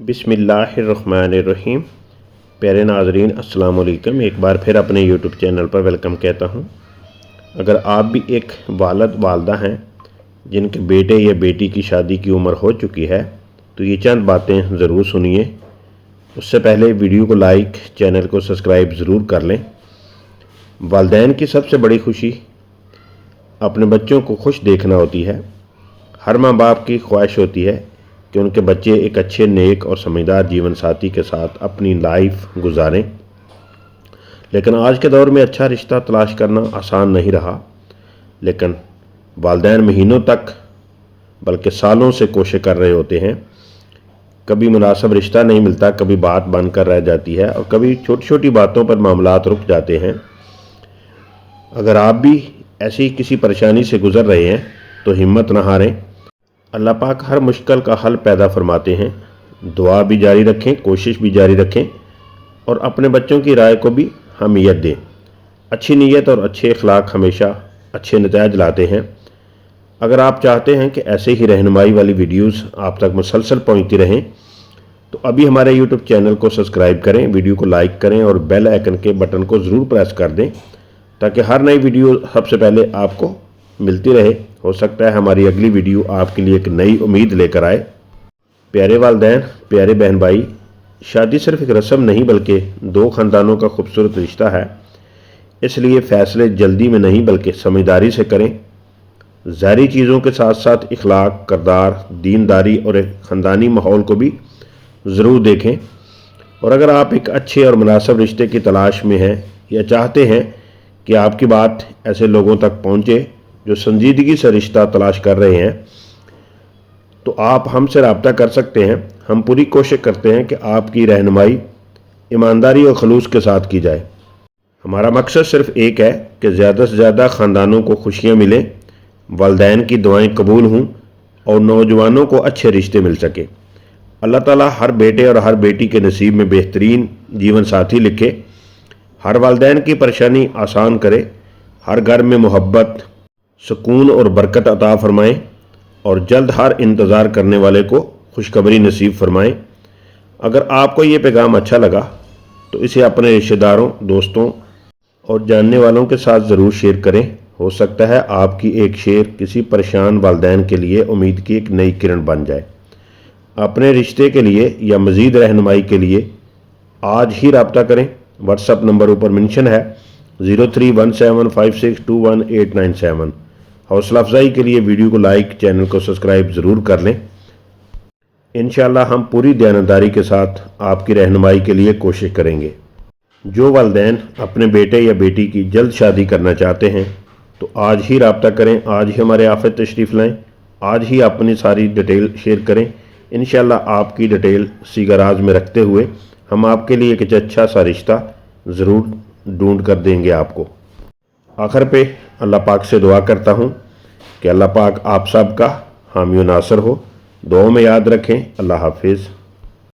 बिस्मिल्लाहिर्रहमानिर्रहीम। प्यारे नाज़रीन अस्सलाम वालेकुम। एक बार फिर अपने यूट्यूब चैनल पर वेलकम कहता हूँ। अगर आप भी एक वालिद वालदा हैं जिनके बेटे या बेटी की शादी की उम्र हो चुकी है तो ये चंद बातें ज़रूर सुनिए। उससे पहले वीडियो को लाइक, चैनल को सब्सक्राइब ज़रूर कर लें। वालिदैन की सबसे बड़ी खुशी अपने बच्चों को खुश देखना होती है। हर माँ बाप की ख्वाहिश होती है कि उनके बच्चे एक अच्छे, नेक और समझदार जीवन साथी के साथ अपनी लाइफ गुजारें। लेकिन आज के दौर में अच्छा रिश्ता तलाश करना आसान नहीं रहा। लेकिन वालिदैन महीनों तक बल्कि सालों से कोशिश कर रहे होते हैं। कभी मुनासिब रिश्ता नहीं मिलता, कभी बात बनकर रह जाती है और कभी छोटी छोटी बातों पर मामलात रुक जाते हैं। अगर आप भी ऐसी किसी परेशानी से गुज़र रहे हैं तो हिम्मत न हारें। अल्लाह पाक हर मुश्किल का हल पैदा फरमाते हैं। दुआ भी जारी रखें, कोशिश भी जारी रखें और अपने बच्चों की राय को भी अहमियत दें। अच्छी नीयत और अच्छे अखलाक हमेशा अच्छे नतीजे लाते हैं। अगर आप चाहते हैं कि ऐसे ही रहनुमाई वाली वीडियोस आप तक मुसलसल पहुंचती रहें तो अभी हमारे यूट्यूब चैनल को सब्सक्राइब करें, वीडियो को लाइक करें और बेल आइकन के बटन को ज़रूर प्रेस कर दें ताकि हर नई वीडियो सबसे पहले आपको मिलती रहे। हो सकता है हमारी अगली वीडियो आपके लिए एक नई उम्मीद लेकर आए। प्यारे वालिदैन, प्यारे बहन भाई, शादी सिर्फ एक रस्म नहीं बल्कि दो ख़ानदानों का खूबसूरत रिश्ता है। इसलिए फ़ैसले जल्दी में नहीं बल्कि समझदारी से करें। ज़ाहरी चीज़ों के साथ साथ इखलाक, किरदार, दीनदारी और एक ख़ानदानी माहौल को भी ज़रूर देखें। और अगर आप एक अच्छे और मुनासिब रिश्ते की तलाश में हैं या चाहते हैं कि आपकी बात ऐसे लोगों तक पहुँचे जो संजीदगी से रिश्ता तलाश कर रहे हैं तो आप हमसे रब्ता कर सकते हैं। हम पूरी कोशिश करते हैं कि आपकी रहनुमाई ईमानदारी और खलूस के साथ की जाए। हमारा मकसद सिर्फ एक है कि ज़्यादा से ज़्यादा ख़ानदानों को खुशियाँ मिलें, वालिदैन की दुआएं कबूल हों और नौजवानों को अच्छे रिश्ते मिल सके। अल्लाह ताला हर बेटे और हर बेटी के नसीब में बेहतरीन जीवन साथी लिखे, हर वालिदैन की परेशानी आसान करे, हर घर में मोहब्बत, सुकून और बरकत अता फरमाएँ और जल्द हर इंतज़ार करने वाले को खुशखबरी नसीब फरमाएँ। अगर आपको ये पैगाम अच्छा लगा तो इसे अपने रिश्तेदारों, दोस्तों और जानने वालों के साथ ज़रूर शेयर करें। हो सकता है आपकी एक शेयर किसी परेशान वालिदैन के लिए उम्मीद की एक नई किरण बन जाए। अपने रिश्ते के लिए या मज़ीद रहनुमाई के लिए आज ही रब्ता करें। व्हाट्सएप नंबर ऊपर मेंशन है 0317562187। हौसला अफजाई के लिए वीडियो को लाइक, चैनल को सब्सक्राइब ज़रूर कर लें। इंशाअल्लाह हम पूरी दयानतदारी के साथ आपकी रहनुमाई के लिए कोशिश करेंगे। जो वालिदैन अपने बेटे या बेटी की जल्द शादी करना चाहते हैं तो आज ही रब्ता करें, आज ही हमारे ऑफिस तशरीफ़ लाएँ, आज ही अपनी सारी डिटेल शेयर करें। इंशाअल्लाह आपकी डिटेल सीगराज में रखते हुए हम आपके लिए एक अच्छा सा रिश्ता ज़रूर ढूंढ कर देंगे आपको। आखिर पे अल्लाह पाक से दुआ करता हूँ कि अल्लाह पाक आप सब का हामी नासर हो। दुआ में याद रखें। अल्लाह हाफिज़।